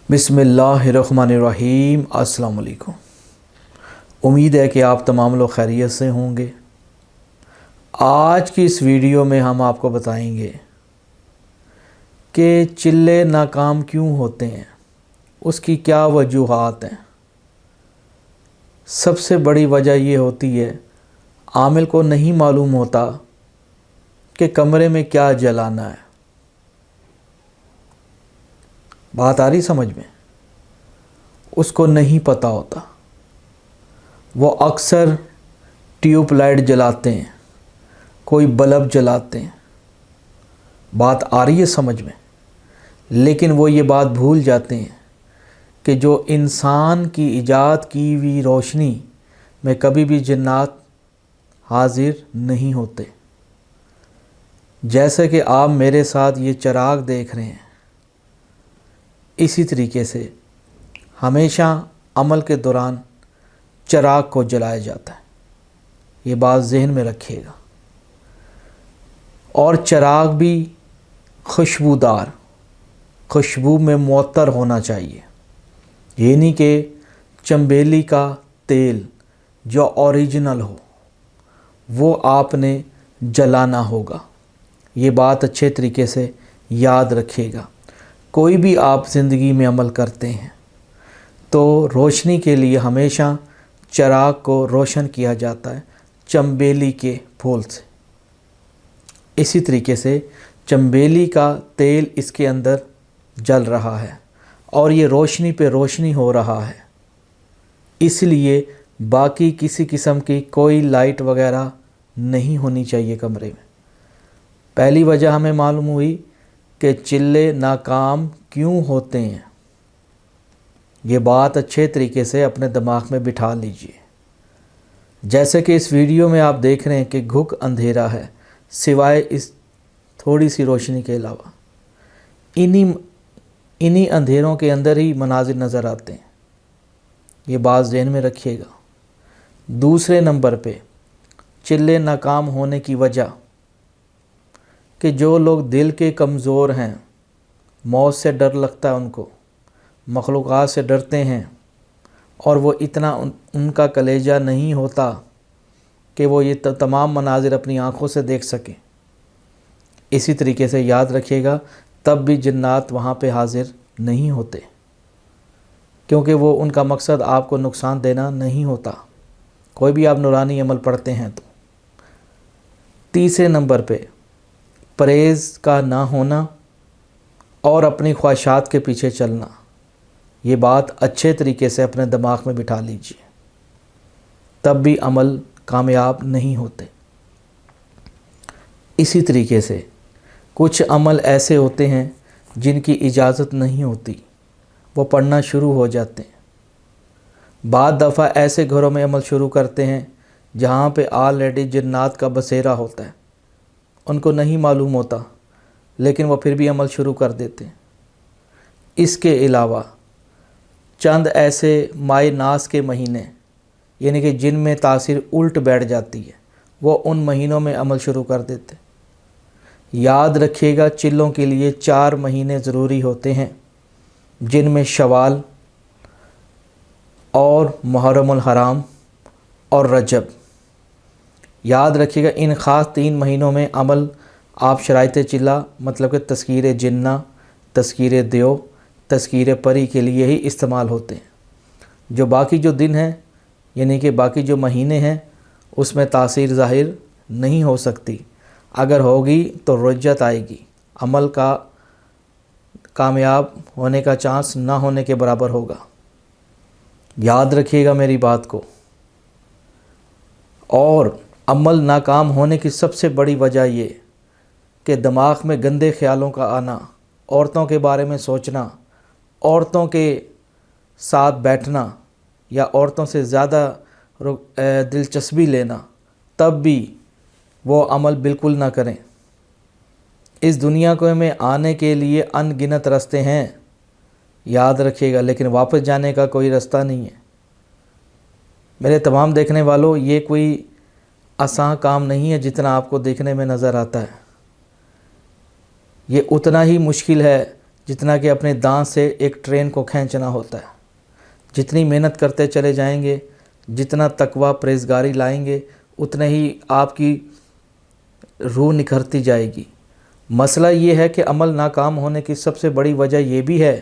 बिस्मिल्लाहिर्रहमानिर्रहीम। अस्सलाम वालेकुम। उम्मीद है कि आप तमाम लोग खैरियत से होंगे। आज की इस वीडियो में हम आपको बताएंगे कि चिल्ले नाकाम क्यों होते हैं, उसकी क्या वजूहात हैं। सबसे बड़ी वजह ये होती है, आमिल को नहीं मालूम होता कि कमरे में क्या जलाना है। बात आ रही समझ में? उसको नहीं पता होता। वो अक्सर ट्यूबलाइट जलाते हैं, कोई बल्ब जलाते हैं। बात आ रही है समझ में? लेकिन वो ये बात भूल जाते हैं कि जो इंसान की ईजाद की हुई रोशनी में कभी भी जिन्नात हाजिर नहीं होते। जैसे कि आप मेरे साथ ये चिराग देख रहे हैं, इसी तरीके से हमेशा अमल के दौरान चिराग को जलाया जाता है। ये बात जहन में रखिएगा। और चिराग भी खुशबूदार, खुशबू में मुअत्तर होना चाहिए। ये नहीं कि चंबेली का तेल जो ओरिजिनल हो वो आपने जलाना होगा। ये बात अच्छे तरीके से याद रखिएगा। कोई भी आप ज़िंदगी में अमल करते हैं तो रोशनी के लिए हमेशा चिराग को रोशन किया जाता है चंबेली के फूल से। इसी तरीके से चंबेली का तेल इसके अंदर जल रहा है और ये रोशनी पे रोशनी हो रहा है, इसलिए बाकी किसी किस्म की कोई लाइट वगैरह नहीं होनी चाहिए कमरे में। पहली वजह हमें मालूम हुई कि चिल्ले नाकाम क्यों होते हैं। ये बात अच्छे तरीके से अपने दिमाग में बिठा लीजिए। जैसे कि इस वीडियो में आप देख रहे हैं कि घुक अंधेरा है सिवाय इस थोड़ी सी रोशनी के अलावा। इन्हीं अंधेरों के अंदर ही मनाजिर नज़र आते हैं। ये बात ज़हन में रखिएगा। दूसरे नंबर पे चिल्ले नाकाम होने की वजह कि जो लोग दिल के कमज़ोर हैं, मौत से डर लगता है उनको, मखलूक़ात से डरते हैं और वो इतना उनका कलेजा नहीं होता कि वो ये तमाम मनाजिर अपनी आँखों से देख सकें। इसी तरीके से याद रखिएगा, तब भी जिन्नात वहाँ पे हाजिर नहीं होते, क्योंकि वो उनका मकसद आपको नुकसान देना नहीं होता। कोई भी आप नूरानी अमल पढ़ते हैं तो। तीसरे नंबर पे परहेज़ का ना होना और अपनी ख्वाहिशात के पीछे चलना। ये बात अच्छे तरीके से अपने दिमाग में बिठा लीजिए, तब भी अमल कामयाब नहीं होते। इसी तरीके से कुछ अमल ऐसे होते हैं जिनकी इजाज़त नहीं होती, वो पढ़ना शुरू हो जाते हैं। बाद दफ़ा ऐसे घरों में अमल शुरू करते हैं जहाँ पे ऑलरेडी जिन्नात का बसेरा होता है, उनको नहीं मालूम होता लेकिन वो फिर भी अमल शुरू कर देते हैं। इसके अलावा चंद ऐसे माए नास के महीने, यानी कि जिनमें तासीर उल्ट बैठ जाती है, वो उन महीनों में अमल शुरू कर देते। याद रखिएगा, चिल्लों के लिए 4 महीने ज़रूरी होते हैं, जिनमें शवाल और मुहर्रमुल हराम और रजब। याद रखिएगा, इन ख़ास 3 महीनों में अमल आप शराइत चिल्ला मतलब कि तस्कीर जिन्ना, तस्कीर देव, तस्कीर परी के लिए ही इस्तेमाल होते हैं। जो बाकी जो दिन हैं, यानी कि बाकी जो महीने हैं, उसमें तासीर ज़ाहिर नहीं हो सकती। अगर होगी तो रुज्जत आएगी, अमल का कामयाब होने का चांस ना होने के बराबर होगा। याद रखिएगा मेरी बात को। और अमल नाकाम होने की सबसे बड़ी वजह ये कि दिमाग में गंदे ख्यालों का आना, औरतों के बारे में सोचना, औरतों के साथ बैठना या औरतों से ज़्यादा दिलचस्पी लेना, तब भी वो अमल बिल्कुल ना करें। इस दुनिया को में आने के लिए अनगिनत रास्ते हैं, याद रखिएगा, लेकिन वापस जाने का कोई रास्ता नहीं है। मेरे तमाम देखने वालों, ये कोई आसान काम नहीं है जितना आपको देखने में नज़र आता है। ये उतना ही मुश्किल है जितना कि अपने दांत से एक ट्रेन को खींचना होता है। जितनी मेहनत करते चले जाएंगे, जितना तकवा परहेज़गारी लाएंगे, उतने ही आपकी रूह निखरती जाएगी। मसला ये है कि अमल नाकाम होने की सबसे बड़ी वजह ये भी है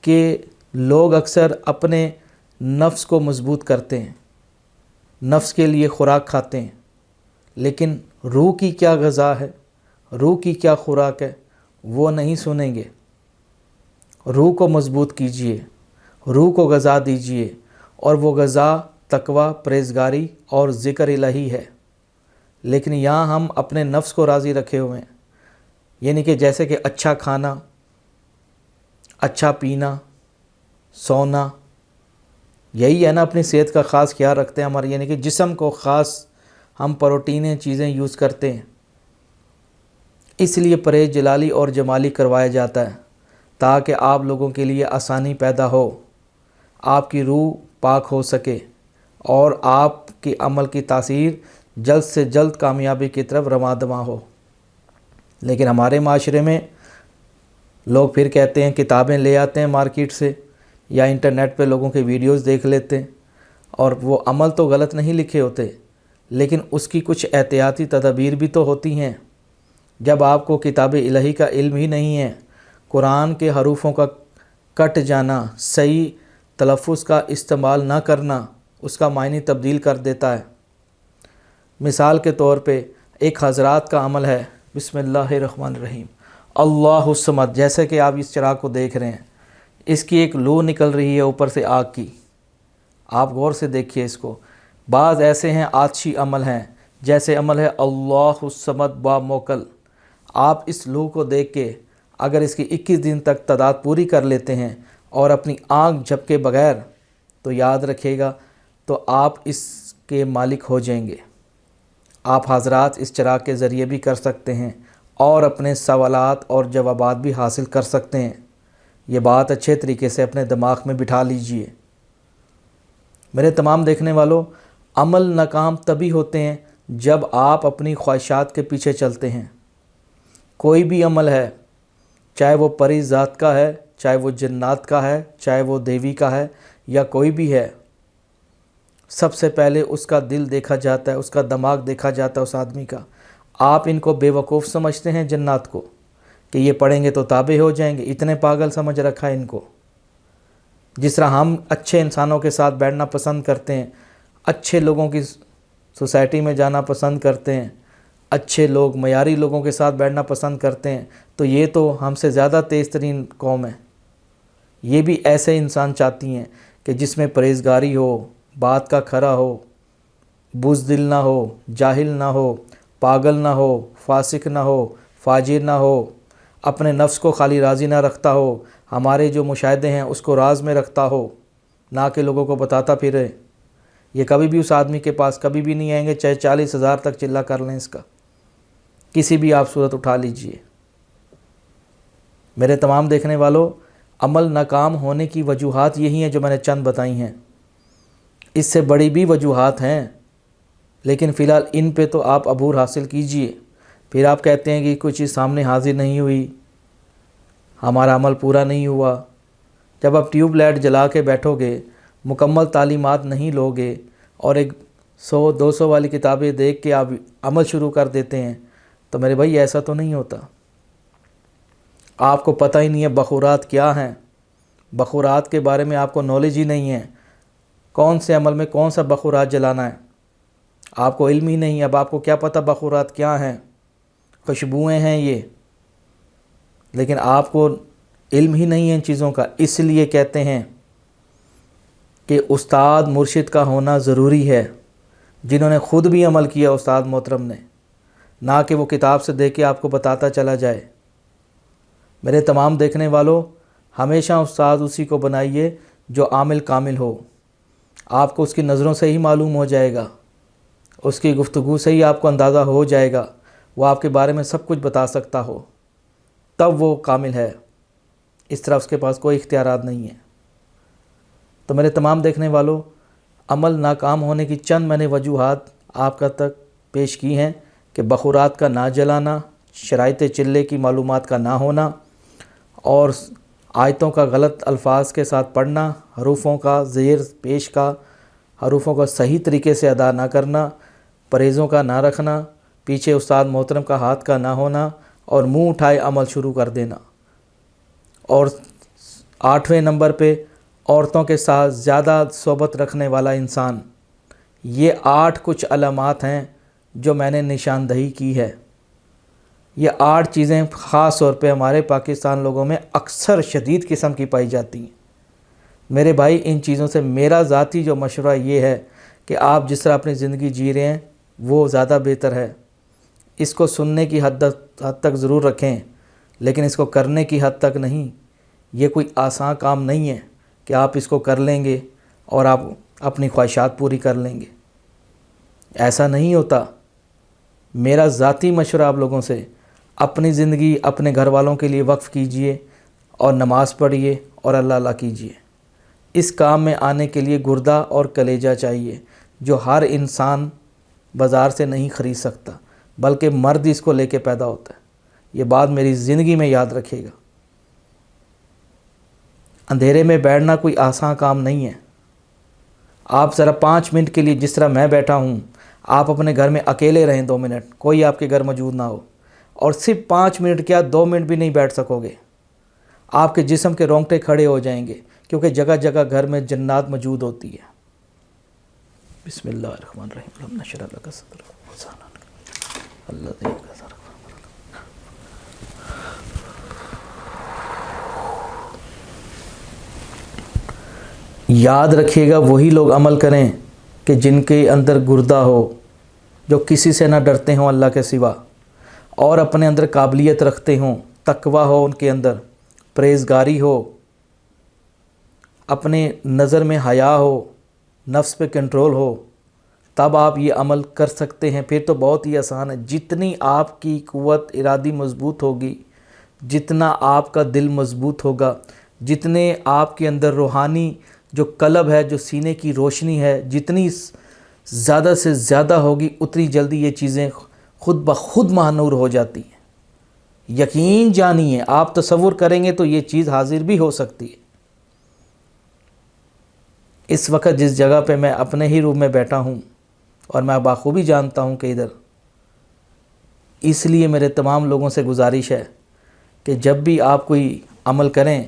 कि लोग अक्सर अपने नफ्स को मजबूत करते हैं, नफ्स के लिए खुराक खाते हैं, लेकिन रूह की क्या ग़िज़ा है, रूह की क्या खुराक है, वो नहीं सुनेंगे। रूह को मजबूत कीजिए, रूह को ग़िज़ा दीजिए, और वो ग़िज़ा तकवा परहेज़गारी और ज़िक्र इलाही है। लेकिन यहाँ हम अपने नफ्स को राज़ी रखे हुए हैं, यानी कि जैसे कि अच्छा खाना, अच्छा पीना, सोना, यही है ना। अपनी सेहत का ख़ास ख्याल रखते हैं हमारे, यानी कि जिस्म को ख़ास हम प्रोटीन चीज़ें यूज़ करते हैं। इसलिए परहेज़ जलाली और जमाली करवाया जाता है ताकि आप लोगों के लिए आसानी पैदा हो, आपकी रूह पाक हो सके और आपके अमल की तासीर जल्द से जल्द कामयाबी की तरफ रवां हो। लेकिन हमारे माशरे में लोग फिर कहते हैं, किताबें ले आते हैं मार्केट से या इंटरनेट पे लोगों के वीडियोस देख लेते हैं, और वो अमल तो गलत नहीं लिखे होते, लेकिन उसकी कुछ एहतियाती तदबीर भी तो होती हैं। जब आपको किताब इलाही का इल्म ही नहीं है, कुरान के हरूफों का कट जाना, सही तलफ़ुज़ का इस्तेमाल ना करना उसका मायने तब्दील कर देता है। मिसाल के तौर पे एक हज़रात का अमल है, बिस्मिल्लाहिर्रहमानिर्रहीम, अल्लाहु समद। जैसे कि आप इस चिराग को देख रहे हैं, इसकी एक लू निकल रही है ऊपर से आग की, आप गौर से देखिए इसको। बाज़ ऐसे हैं आछी अमल हैं, जैसे अमल है अल्लाहु समद बा मोकल। आप इस लू को देख के अगर इसकी 21 दिन तक तादाद पूरी कर लेते हैं और अपनी आँख झपके बगैर, तो याद रखिएगा, तो आप इसके मालिक हो जाएंगे। आप हज़रात इस चिराग के ज़रिए भी कर सकते हैं और अपने सवालात और जवाबात भी हासिल कर सकते हैं। ये बात अच्छे तरीके से अपने दिमाग में बिठा लीजिए। मेरे तमाम देखने वालों, अमल नाकाम तभी होते हैं जब आप अपनी ख्वाहिशात के पीछे चलते हैं। कोई भी अमल है, चाहे वो परी ज़ात का है, चाहे वो जन्नात का है, चाहे वो देवी का है, या कोई भी है, सबसे पहले उसका दिल देखा जाता है, उसका दिमाग देखा जाता है उस आदमी का। आप इनको बेवकूफ़ समझते हैं जन्नात को, कि ये पढ़ेंगे तो ताबे हो जाएंगे, इतने पागल समझ रखा है इनको। जिस तरह हम अच्छे इंसानों के साथ बैठना पसंद करते हैं, अच्छे लोगों की सोसाइटी में जाना पसंद करते हैं, अच्छे लोग मयारी लोगों के साथ बैठना पसंद करते हैं, तो ये तो हमसे ज़्यादा तेज़ तरीन कौम है। ये भी ऐसे इंसान चाहती हैं कि जिसमें परहेज़गारी हो, बात का खरा हो, बुज़दिल ना हो, जाहिल ना हो, पागल ना हो, फासिक ना हो, फाजिर ना हो, अपने नफ्स को खाली राज़ी ना रखता हो, हमारे जो मुशाहिदे हैं उसको राज में रखता हो, ना कि लोगों को बताता फिरे। ये कभी भी उस आदमी के पास कभी भी नहीं आएंगे, चाहे 40,000 तक चिल्ला कर लें इसका, किसी भी आप सूरत उठा लीजिए। मेरे तमाम देखने वालों, अमल नाकाम होने की वजूहात यही हैं जो मैंने चंद बताई हैं। इससे बड़ी भी वजूहात हैं, लेकिन फ़िलहाल इन पे तो आप अबूर हासिल कीजिए। फिर आप कहते हैं कि कोई चीज़ सामने हाजिर नहीं हुई, हमारा अमल पूरा नहीं हुआ। जब आप ट्यूबलाइट जला के बैठोगे, मुकम्मल तालीमात नहीं लोगे और एक 100-200 वाली किताबें देख के आप अमल शुरू कर देते हैं, तो मेरे भाई ऐसा तो नहीं होता। आपको पता ही नहीं है बखूरात क्या हैं, बखूरात के बारे में आपको नॉलेज ही नहीं है, कौन से अमल में कौन सा बखूरात जलाना है, आपको इल्म ही नहीं है। अब आपको क्या पता बखूरात क्या हैं, खुशबुएँ हैं ये, लेकिन आपको इल्म ही नहीं है इन चीज़ों का। इसलिए कहते हैं कि उस्ताद मुर्शिद का होना ज़रूरी है, जिन्होंने ख़ुद भी अमल किया उस्ताद मोहतरम ने, ना कि वो किताब से देख के आपको बताता चला जाए। मेरे तमाम देखने वालों, हमेशा उस्ताद उसी को बनाइए जो आमिल कामिल हो। आपको उसकी नज़रों से ही मालूम हो जाएगा, उसकी गुफ्तगू से ही आपको अंदाज़ा हो जाएगा, वो आपके बारे में सब कुछ बता सकता हो, तब वो कामिल है। इस तरह उसके पास कोई इख्तियारात नहीं है। तो मेरे तमाम देखने वालों, अमल नाकाम होने की चंद मैंने वजूहात आपका तक पेश की हैं कि बखूरात का ना जलाना, शराइत चिल्ले की मालूमात का ना होना, اور آیتوں کا غلط الفاظ کے ساتھ پڑھنا، حروفوں کا زیر پیش کا حروفوں کا صحیح طریقے سے ادا نہ کرنا، پرہیزوں کا نہ رکھنا، پیچھے استاد محترم کا ہاتھ کا نہ ہونا اور منہ اٹھائے عمل شروع کر دینا۔ اور 8ویں نمبر پہ عورتوں کے ساتھ زیادہ صحبت رکھنے والا انسان۔ یہ 8 کچھ علامات ہیں جو میں نے نشاندہی کی ہے۔ یہ 8 چیزیں خاص طور پہ ہمارے پاکستان لوگوں میں اکثر شدید قسم کی پائی جاتی ہیں۔ میرے بھائی، ان چیزوں سے میرا ذاتی جو مشورہ یہ ہے کہ آپ جس طرح اپنی زندگی جی رہے ہیں وہ زیادہ بہتر ہے۔ اس کو سننے کی حد تک ضرور رکھیں، لیکن اس کو کرنے کی حد تک نہیں۔ یہ کوئی آسان کام نہیں ہے کہ آپ اس کو کر لیں گے اور آپ اپنی خواہشات پوری کر لیں گے، ایسا نہیں ہوتا۔ میرا ذاتی مشورہ آپ لوگوں سے، اپنی زندگی اپنے گھر والوں کے لیے وقف کیجئے اور نماز پڑھیے اور اللہ اللہ کیجئے۔ اس کام میں آنے کے لیے گردہ اور کلیجہ چاہیے، جو ہر انسان بازار سے نہیں خرید سکتا، بلکہ مرد اس کو لے کے پیدا ہوتا ہے۔ یہ بات میری زندگی میں یاد رکھیے گا۔ اندھیرے میں بیٹھنا کوئی آسان کام نہیں ہے۔ آپ ذرا 5 منٹ کے لیے، جس طرح میں بیٹھا ہوں، آپ اپنے گھر میں اکیلے رہیں 2 منٹ، کوئی آپ کے گھر موجود نہ ہو، اور صرف 5 منٹ کیا 2 منٹ بھی نہیں بیٹھ سکو گے، آپ کے جسم کے رونگٹے کھڑے ہو جائیں گے، کیونکہ جگہ جگہ گھر میں جنات موجود ہوتی ہے۔ بسم اللہ الرحمن الرحیم۔ الم نشرح لک صدرک اللہ دے گا سارا۔ یاد رکھیے گا، وہی لوگ عمل کریں کہ جن کے اندر گردہ ہو، جو کسی سے نہ ڈرتے ہوں اللہ کے سوا، اور اپنے اندر قابلیت رکھتے ہوں، تقوی ہو ان کے اندر، پرہیزگاری ہو، اپنے نظر میں حیا ہو، نفس پہ کنٹرول ہو، تب آپ یہ عمل کر سکتے ہیں۔ پھر تو بہت ہی آسان ہے۔ جتنی آپ کی قوت ارادی مضبوط ہوگی، جتنا آپ کا دل مضبوط ہوگا، جتنے آپ کے اندر روحانی جو قلب ہے، جو سینے کی روشنی ہے، جتنی زیادہ سے زیادہ ہوگی، اتنی جلدی یہ چیزیں خود بخود مہنور ہو جاتی ہیں۔ یقین جانیے، آپ تصور کریں گے تو یہ چیز حاضر بھی ہو سکتی ہے۔ اس وقت جس جگہ پہ میں اپنے ہی روم میں بیٹھا ہوں، اور میں بخوبی جانتا ہوں کہ ادھر، اس لیے میرے تمام لوگوں سے گزارش ہے کہ جب بھی آپ کوئی عمل کریں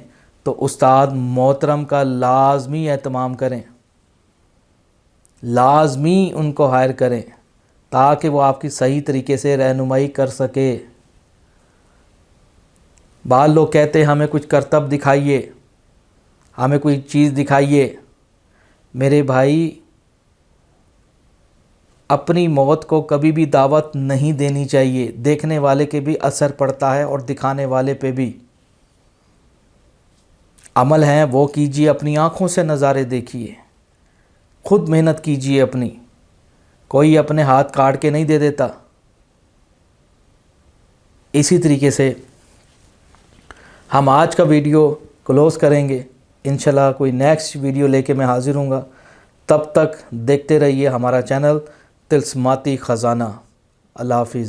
تو استاد محترم کا لازمی اہتمام کریں، لازمی ان کو ہائر کریں، تاکہ وہ آپ کی صحیح طریقے سے رہنمائی کر سکے۔ بعض لوگ کہتے ہیں ہمیں کچھ کرتب دکھائیے، ہمیں کوئی چیز دکھائیے۔ میرے بھائی، اپنی موت کو کبھی بھی دعوت نہیں دینی چاہیے۔ دیکھنے والے کے بھی اثر پڑتا ہے اور دکھانے والے پہ بھی۔ عمل ہیں وہ کیجیے، اپنی آنکھوں سے نظارے دیکھیے، خود محنت کیجیے اپنی، کوئی اپنے ہاتھ کاٹ کے نہیں دے دیتا۔ اسی طریقے سے ہم آج کا ویڈیو کلوز کریں گے۔ انشاءاللہ کوئی نیکسٹ ویڈیو لے کے میں حاضر ہوں گا۔ تب تک دیکھتے رہیے ہمارا چینل طلسماتی خزانہ۔ اللہ حافظ۔